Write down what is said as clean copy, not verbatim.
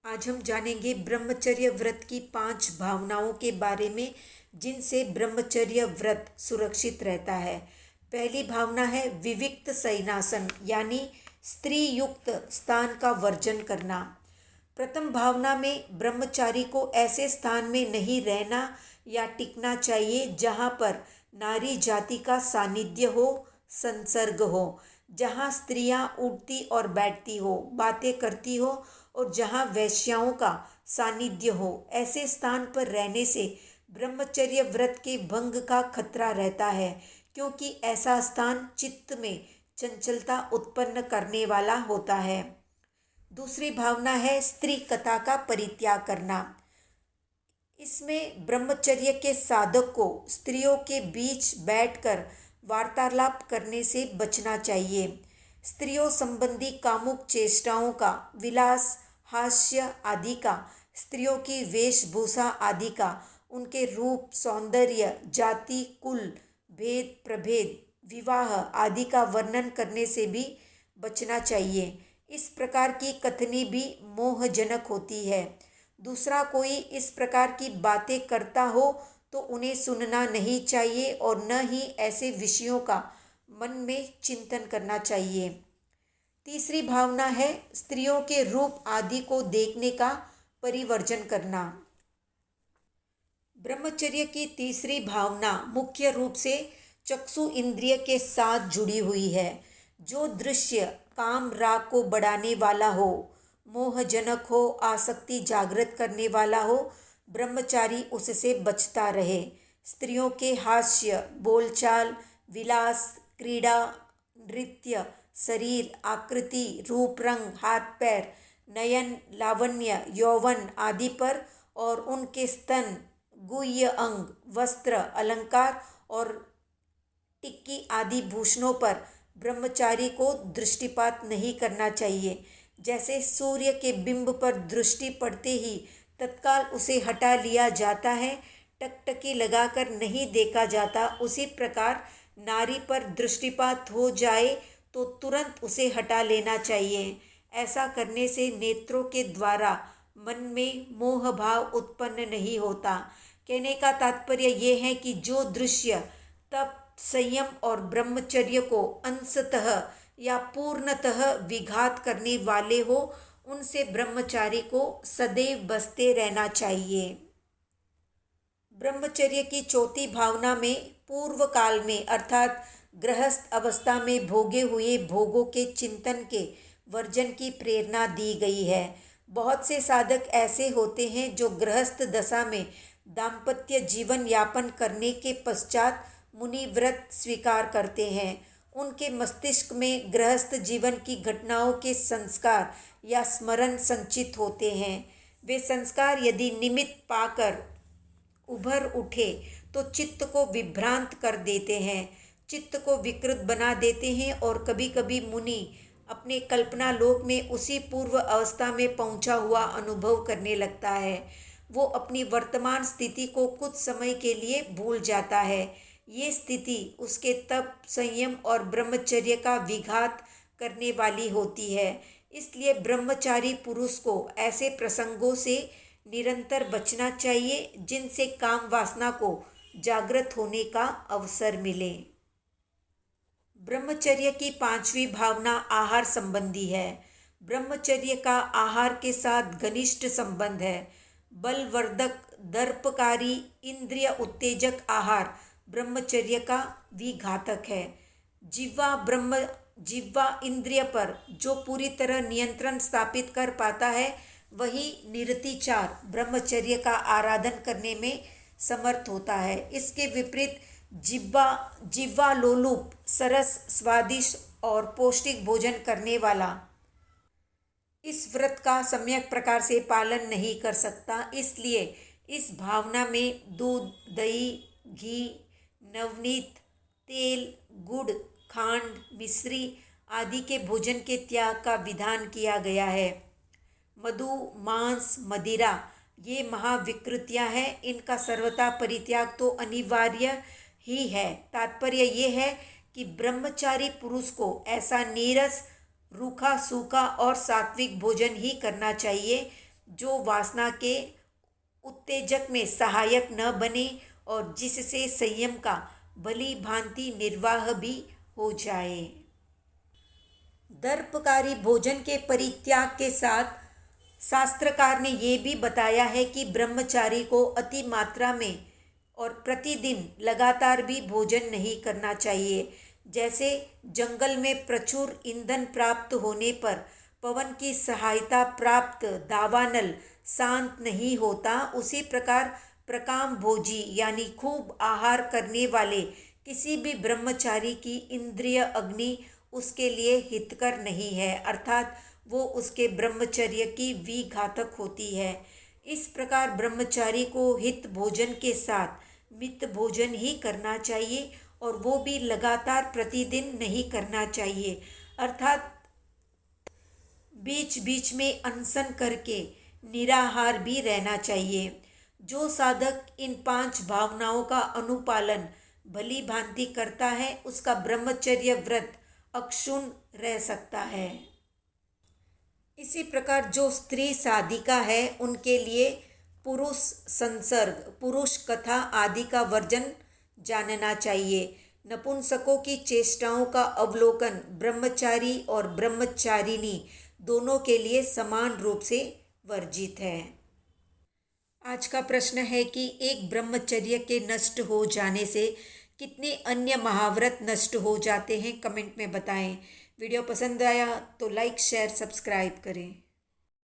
आज हम जानेंगे ब्रह्मचर्य व्रत की 5 भावनाओं के बारे में जिनसे ब्रह्मचर्य व्रत सुरक्षित रहता है। पहली भावना है विविक्त शयनासन यानी स्त्री युक्त स्थान का वर्जन करना। प्रथम भावना में ब्रह्मचारी को ऐसे स्थान में नहीं रहना या टिकना चाहिए जहाँ पर नारी जाति का सानिध्य हो, संसर्ग हो, जहाँ स्त्रियाँ उठती और बैठती हो, बातें करती हो और जहाँ वेश्याओं का सानिध्य हो। ऐसे स्थान पर रहने से ब्रह्मचर्य व्रत के भंग का खतरा रहता है, क्योंकि ऐसा स्थान चित्त में चंचलता उत्पन्न करने वाला होता है। दूसरी भावना है स्त्री कथा का परित्याग करना। इसमें ब्रह्मचर्य के साधक को स्त्रियों के बीच बैठकर वार्तालाप करने से बचना चाहिए। स्त्रियों संबंधी कामुक चेष्टाओं का, विलास, हास्य आदि का, स्त्रियों की वेशभूषा आदि का, उनके रूप, सौंदर्य, जाति, कुल, भेद, प्रभेद, विवाह आदि का वर्णन करने से भी बचना चाहिए। इस प्रकार की कथनी भी मोहजनक होती है। दूसरा कोई इस प्रकार की बातें करता हो तो उन्हें सुनना नहीं चाहिए और न ही ऐसे विषयों का मन में चिंतन करना चाहिए। तीसरी भावना है स्त्रियों के रूप आदि को देखने का परिवर्जन करना। ब्रह्मचर्य की तीसरी भावना मुख्य रूप से चक्षु इंद्रिय के साथ जुड़ी हुई है। जो दृश्य काम राग को बढ़ाने वाला हो, मोहजनक हो, आसक्ति जागृत करने वाला हो, ब्रह्मचारी उससे बचता रहे। स्त्रियों के हास्य, बोलचाल, विलास, क्रीड़ा, नृत्य, शरीर, आकृति, रूप रंग, हाथ पैर, नयन, लावण्य, यौवन आदि पर और उनके स्तन, गुह्य अंग, वस्त्र, अलंकार और टिक्की आदि भूषणों पर ब्रह्मचारी को दृष्टिपात नहीं करना चाहिए। जैसे सूर्य के बिंब पर दृष्टि पड़ते ही तत्काल उसे हटा लिया जाता है, टकटकी लगाकर नहीं देखा जाता, उसी प्रकार नारी पर दृष्टिपात हो जाए तो तुरंत उसे हटा लेना चाहिए। ऐसा करने से नेत्रों के द्वारा मन में मोह भाव उत्पन्न नहीं होता। कहने का तात्पर्य ये है कि जो दृश्य तप, संयम और ब्रह्मचर्य को अंशतः या पूर्णतः विघात करने वाले हो, उनसे ब्रह्मचारी को सदैव बचते रहना चाहिए। ब्रह्मचर्य की चौथी भावना में पूर्व काल में अर्थात गृहस्थ अवस्था में भोगे हुए भोगों के चिंतन के वर्जन की प्रेरणा दी गई है। बहुत से साधक ऐसे होते हैं जो गृहस्थ दशा में दाम्पत्य जीवन यापन करने के पश्चात मुनि व्रत स्वीकार करते हैं। उनके मस्तिष्क में गृहस्थ जीवन की घटनाओं के संस्कार या स्मरण संचित होते हैं। वे संस्कार यदि निमित्त पाकर उभर उठे तो चित्त को विभ्रांत कर देते हैं, चित्त को विकृत बना देते हैं और कभी कभी मुनि अपने कल्पना लोक में उसी पूर्व अवस्था में पहुंचा हुआ अनुभव करने लगता है। वो अपनी वर्तमान स्थिति को कुछ समय के लिए भूल जाता है। ये स्थिति उसके तप, संयम और ब्रह्मचर्य का विघात करने वाली होती है। इसलिए ब्रह्मचारी पुरुष को ऐसे प्रसंगों से निरंतर बचना चाहिए जिनसे काम वासना को जागृत होने का अवसर मिले। ब्रह्मचर्य की पांचवी भावना आहार संबंधी है। ब्रह्मचर्य का आहार के साथ घनिष्ठ संबंध है। बलवर्धक, दर्पकारी, इंद्रिय उत्तेजक आहार ब्रह्मचर्य का विघातक है। जिह्वा इंद्रिय पर जो पूरी तरह नियंत्रण स्थापित कर पाता है, वही निरतिचार ब्रह्मचर्य का आराधन करने में समर्थ होता है। इसके विपरीत जिह्वा लोलुप, सरस, स्वादिष्ट और पौष्टिक भोजन करने वाला इस व्रत का सम्यक प्रकार से पालन नहीं कर सकता। इसलिए इस भावना में दूध, दही, घी, नवनीत, तेल, गुड़, खांड, मिश्री आदि के भोजन के त्याग का विधान किया गया है। मधु, मांस, मदिरा ये महाविकृतियां हैं। इनका सर्वथा परित्याग तो अनिवार्य ही है। तात्पर्य ये है कि ब्रह्मचारी पुरुष को ऐसा नीरस, रूखा, सूखा और सात्विक भोजन ही करना चाहिए जो वासना के उत्तेजक में सहायक न बने और जिससे संयम का भली भांति निर्वाह भी हो जाए। दर्पकारी भोजन के परित्याग के साथ शास्त्रकार ने ये भी बताया है कि ब्रह्मचारी को अति मात्रा में और प्रतिदिन लगातार भी भोजन नहीं करना चाहिए। जैसे जंगल में प्रचुर ईंधन प्राप्त होने पर पवन की सहायता प्राप्त दावानल शांत नहीं होता, उसी प्रकार प्रकाम भोजी यानी खूब आहार करने वाले किसी भी ब्रह्मचारी की इंद्रिय अग्नि उसके लिए हितकर नहीं है, अर्थात वो उसके ब्रह्मचर्य की विघातक होती है। इस प्रकार ब्रह्मचारी को हित भोजन के साथ मित भोजन ही करना चाहिए और वो भी लगातार प्रतिदिन नहीं करना चाहिए, अर्थात बीच बीच में अनशन करके निराहार भी रहना चाहिए। जो साधक इन 5 भावनाओं का अनुपालन भली भांति करता है उसका ब्रह्मचर्य व्रत अक्षुण्ण रह सकता है। इसी प्रकार जो स्त्री साधिका है उनके लिए पुरुष संसर्ग, पुरुष कथा आदि का वर्जन जानना चाहिए। नपुंसकों की चेष्टाओं का अवलोकन ब्रह्मचारी और ब्रह्मचारिणी दोनों के लिए समान रूप से वर्जित है। आज का प्रश्न है कि एक ब्रह्मचर्य के नष्ट हो जाने से कितने अन्य महाव्रत नष्ट हो जाते हैं, कमेंट में बताएं। वीडियो पसंद आया तो लाइक शेयर सब्सक्राइब करें।